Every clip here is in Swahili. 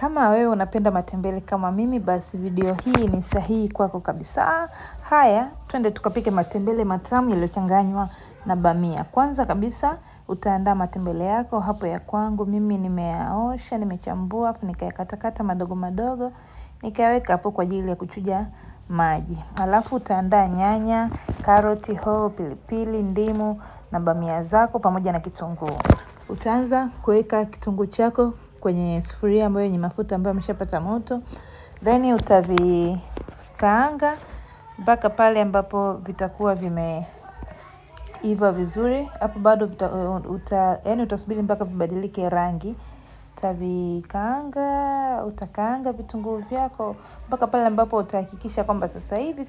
Kama wewe unapenda matembele kama mimi, basi video hii ni sahihi kwako kabisa. Haya, twende tukapike matembele matamu yaliyochanganywa na bamia. Kwanza kabisa utaandaa matembele yako. Hapo ya kwangu mimi nimeyaosha, nimechambua, hapo nikayakatakata madogo madogo, nikaweka hapo kwa ajili ya kuchuja maji. Alafu utaandaa nyanya, karoti, hoho, pilipili, ndimu na bamia zako pamoja na kitunguu. Utaanza kuweka kitunguu chako kwenye sufuria ambayo yenye mafuta ambayo yameshapata moto. Then utavikaanga mpaka pale ambapo vitakuwa vimeiva vizuri. Hapo bado utasubiri mpaka vibadilike rangi. Utakaanga vitunguu vyako mpaka pale ambapo utahakikisha kwamba sasa hivi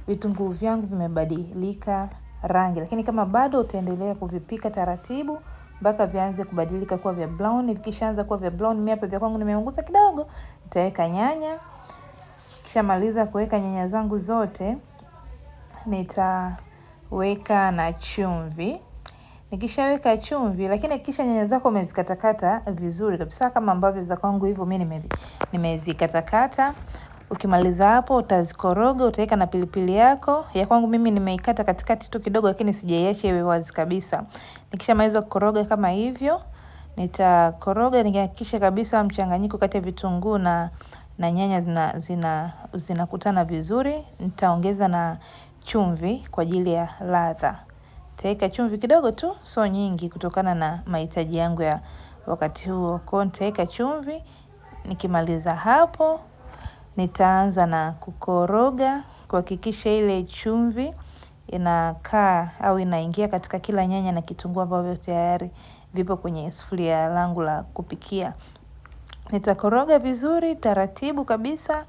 vitunguu vyangu vimebadilika rangi. Lakini kama bado utaendelea kuvipika taratibu mpaka vianze kubadilika kuwa vya brown. Vikishaanza kuwa vya brown, mimi hapa vya kwangu nimeunguza kidogo, nitaweka nyanya. Kisha maliza kuweka nyanya zangu zote, nitaweka na chumvi. Nikishaweka chumvi, lakini kisha nyanya zako umezikatakata vizuri kabisa kama ambavyo za kwangu hivyo mimi nimezikatakata. Ukimaliza hapo utazikoroga, utaweka na pilipili yako. Ya kwangu mimi nimeikata katikati tu kidogo, lakini sijaiacha iwe wazi kabisa. Nikishamaliza kukoroga kama hivyo, nitakoroga nikihakikisha kabisa mchanganyiko kati ya vitunguu na nyanya zinakutana vizuri. Nitaongeza na chumvi kwa ajili ya ladha. Nitaweka chumvi kidogo tu, sio nyingi kutokana na mahitaji yangu ya wakati huo. Kwa nitaweka chumvi. Nikimaliza hapo, nitaanza na kukoroga kuhakikisha ile chumvi inakaa au inaingia katika kila nyanya na kitunguu ambavyo tayari vipo kwenye sufuria langu la kupikia. Nitakoroga vizuri taratibu kabisa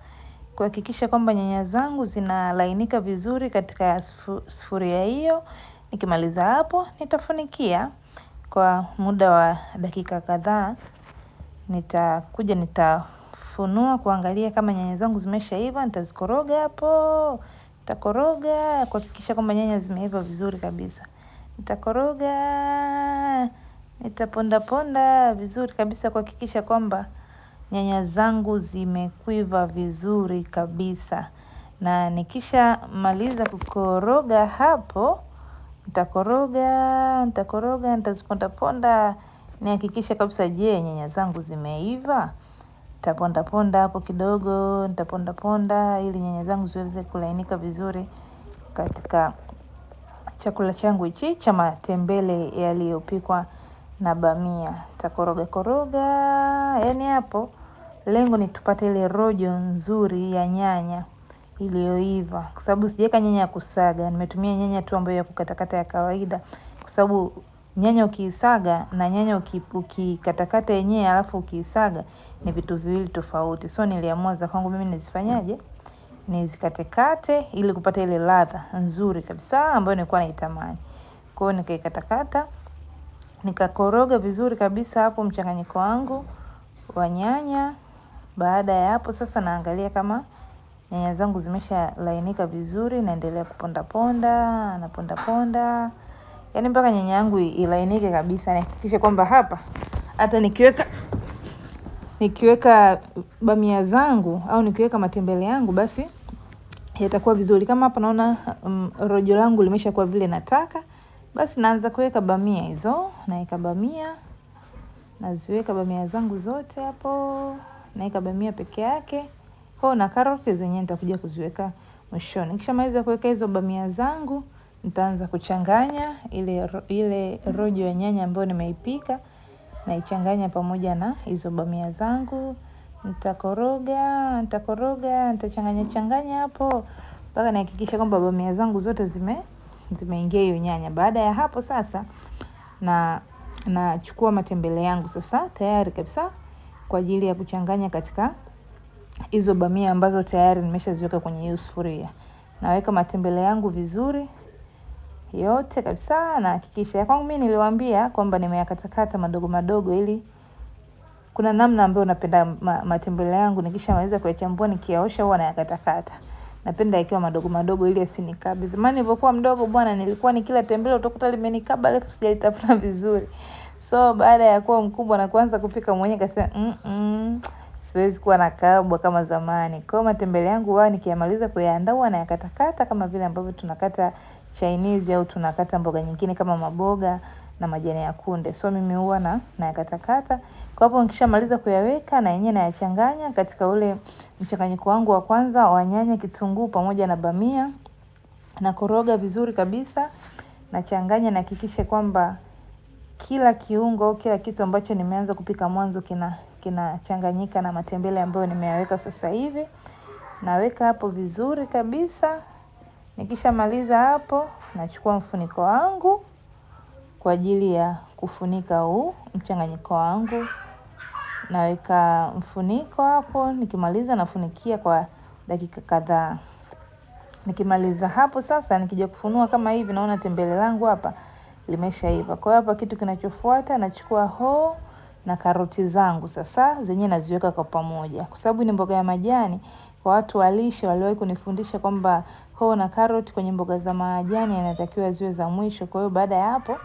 kuhakikisha kwamba nyanya zangu zinalainika vizuri katika sufuria hiyo. Nikimaliza hapo, nitafunikia kwa muda wa dakika kadhaa. Nitafunua kuangalia kama nyanya zangu zimeshaiva. Nitazikoroga hapo. Nitakoroga kuhakikisha kwamba nyanya zimeiva vizuri kabisa. Nitakoroga, nitaponda ponda vizuri kabisa kuhakikisha kwamba nyanya zangu zimekuiva vizuri kabisa. Na nikisha maliza kukoroga hapo, nitakoroga, nitaziponda ponda, nihakikishe kabisa nyanya zangu zimeiva. Nitaponda ponda hapo kidogo, nitaponda ponda ili nyanya zangu ziweze kulainika vizuri katika chakula changu hichi cha matembele yaliyopikwa na bamia. Nitakoroga koroga, yani hapo lengo ni tupate ile rojo nzuri ya nyanya iliyoiva. Kwa sababu sijaweka nyanya ya kusaga, nimetumia nyanya tu ambayo ya kukatakata ya kawaida. Kwa sababu nyanya ukiisaga na nyanya ukikatakata yenyewe alafu ukiisaga ni vitu viwili tofauti. So niliamua za kwangu mimi nizifanyaje? Nizikatekate ili kupata ile ladha nzuri kabisa ambayo nilikuwa naitamani. Kwa hiyo nikaikatakata, nikakoroga vizuri kabisa hapo mchanganyiko wangu wa nyanya. Baada ya hapo sasa naangalia kama nyanya zangu zimeshalainika vizuri, naendelea kuponda ponda, naponda ponda. Yaani mpaka nyanya yangu ilainike kabisa, nihakikishe kwamba hapa hata nikiweka bamia zangu au nikiweka matembele yangu basi yatakuwa vizuri. Kama hapa naona rojo langu limeshakuwa vile nataka, basi naanza kuweka bamia hizo. Naweka bamia, naziweka bamia zangu zote hapo. Naweka bamia peke yake. Na karoti zenyewe nitakuja kuziweka mwishoni. Nikishamaliza kuweka hizo bamia zangu, nitaanza kuchanganya ile rojo ya nyanya ambayo nimeipika, naichanganya pamoja na hizo bamia zangu. Nitakoroga, nitachanganya hapo mpaka nihakikisha kwamba bamia zangu zote zimeingia hiyo nyanya. Baada ya hapo sasa nachukua matembele yangu sasa tayari kabisa kwa ajili ya kuchanganya katika hizo bamia ambazo tayari nimeshaziweka kwenye hiyo sufuria. Naweka matembele yangu vizuri yote kabisa, na hakikisha ya kwangu mimi niliwaambia kwamba nimeyakatakata madogo madogo ili kuna namna ambayo napenda matembele yangu nikishamaliza kuyachambua nikiyaosha huwa nayakatakata. Napenda yakiwa madogo madogo ili yasinikabe. Zamani nilipokuwa mdogo bwana, nilikuwa nikila tembele utakuta limenikaba alafu sijalitafuna vizuri. So baada ya kuwa mkubwa na kuanza kupika mwenyewe kasema siwezi kuwa na kabwa kama zamani. Kwa matembele yangu huwa nikiyamaliza kuyaandaa huwa nayakatakata kama vile ambavyo tunakata Chinese au tunakata mboga nyingine kama maboga na majani ya kunde. So mimi huwa nayakatakata. Kwa hapo nikishamaliza kuyaweka na yenyewe nayachanganya katika ule mchanganyiko wangu wa kwanza wa nyanya, kitunguu pamoja na bamia. Nakoroga vizuri kabisa. Nachanganya, nahakikisha kwamba kila kiungo, kila kitu ambacho nimeanza kupika mwanzo kinachanganyika na matembele ambayo nimeyaweka sasa hivi. Naweka hapo vizuri kabisa. Nikishamaliza hapo, nachukua mfuniko wangu kwa ajili ya kufunika huu mchanganyiko wangu. Naweka mfuniko hapo, nikimaliza nafunikia kwa dakika kadhaa. Nikimaliza hapo sasa, nikija kufunua kama hivi, naona tembele langu hapa limeshaiva. Kwa hiyo hapa kitu kinachofuata, nachukua hoho na karoti zangu sasa zenyewe naziweka kwa pamoja. Kwa sababu ni mboga ya majani, kwa watu wa lishe waliwahi kunifundisha kwamba hoho na karoti kwenye mboga za majani yanatakiwa ziwe za mwisho. Kwa hiyo baada ya hapo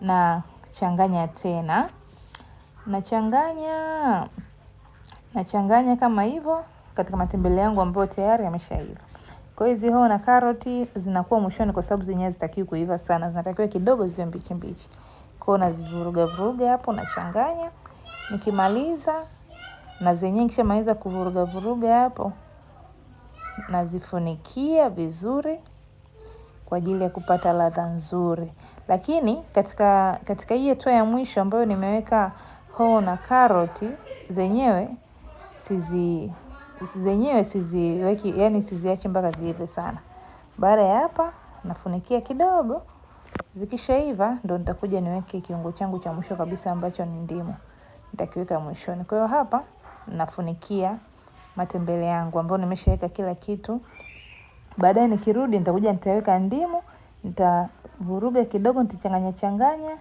nachanganya tena. Nachanganya kama hivyo katika matembele yangu ambayo tayari yameshaiva. Kwa hiyo hizi hoho na karoti zinakuwa mwishoni kwa sababu zenyewe hazitakiwi kuiva sana. Zinatakiwa kidogo ziwe mbichi mbichi. Kwa hiyo nazivuruga hapo, nachanganya. Nikimaliza na zenyewe nikishamaliza kuvuruga hapo, nazifunikia vizuri kwa ajili ya kupata ladha nzuri. Lakini katika hii hatua ya mwisho ambayo nimeweka hoho na karoti zenyewe siziweki, yani siziachi mpaka ziive sana. Baada ya hapa nafunikia kidogo. Zikishaiva ndo nitakuja niweke kiungo changu cha mwisho kabisa ambacho ni ndimu. Nitakiweka mwishoni. Kwa hiyo hapa nafunikia matembele yangu ambayo nimeshaweka kila kitu. Baadaye nikirudi nitakuja nitaweka ndimu, nitavuruga kidogo, nitachanganya.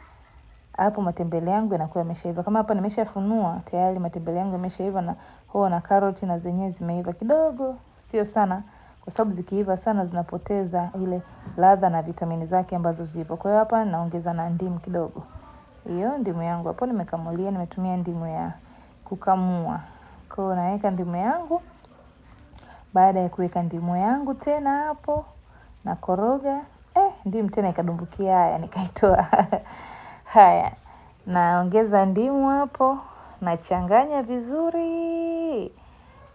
Hapo matembele yangu yanakuwa yameshaiva. Kama hapa nimeshafunua tayari matembele yangu yameshaiva na hoho na karoti na zenyewe zimeiva kidogo, sio sana kwa sababu zikiiva sana zinapoteza ile ladha na vitamini zake ambazo zipo. Kwa hiyo hapa naongeza na ndimu kidogo. Hiyo ndimu yangu hapo nimekamulia, nimetumia ndimu ya kukamua. Kwa hiyo naweka ndimu yangu. Baada ya kuweka ndimu yangu tena hapo nakoroga. Ndimu tena ikadumbukia, haya nikaitoa. Haya, naongeza ndimu hapo, nachanganya vizuri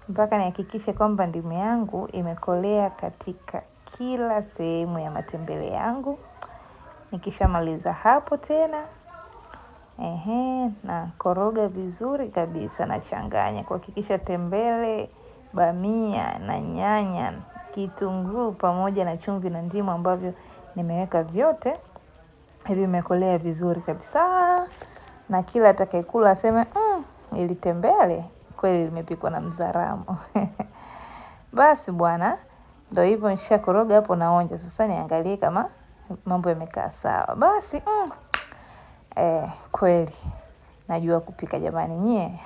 mpaka nihakikishe kwamba ndimu yangu imekolea katika kila sehemu ya matembele yangu. Nikishamaliza hapo tena nakoroga vizuri kabisa, nachanganya kuhakikisha tembele, bamia na nyanya, kitunguu pamoja na chumvi na ndimu ambavyo nimeweka vyote hivi vimekolea vizuri kabisa. Na kila atakayekula aseme ili tembele kweli limepikwa na Mzaramo. Basi bwana, ndio hivyo nishakoroga hapo, naonja sasa niangalie kama mambo yamekaa sawa. Basi kweli najua kupika jamani nyie.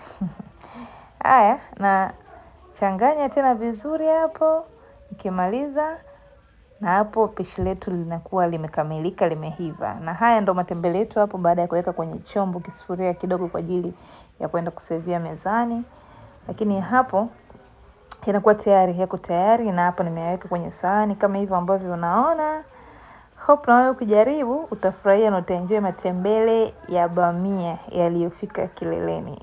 Haya, na changanya tena vizuri hapo. Nikimaliza na hapo pishi letu linakuwa limekamilika, limeiva. Na haya ndo matembele yetu hapo baada ya kuweka kwenye chombo, kisufuria kidogo kwa ajili ya kwenda kusevia mezani. Lakini hapo yanakuwa tayari, yako tayari, na hapo nimeyaweka kwenye sahani kama hivyo ambavyo unaona. Hope na wewe ukijaribu utafurahia na utaenjoy matembele ya bamia yaliyofika kileleni.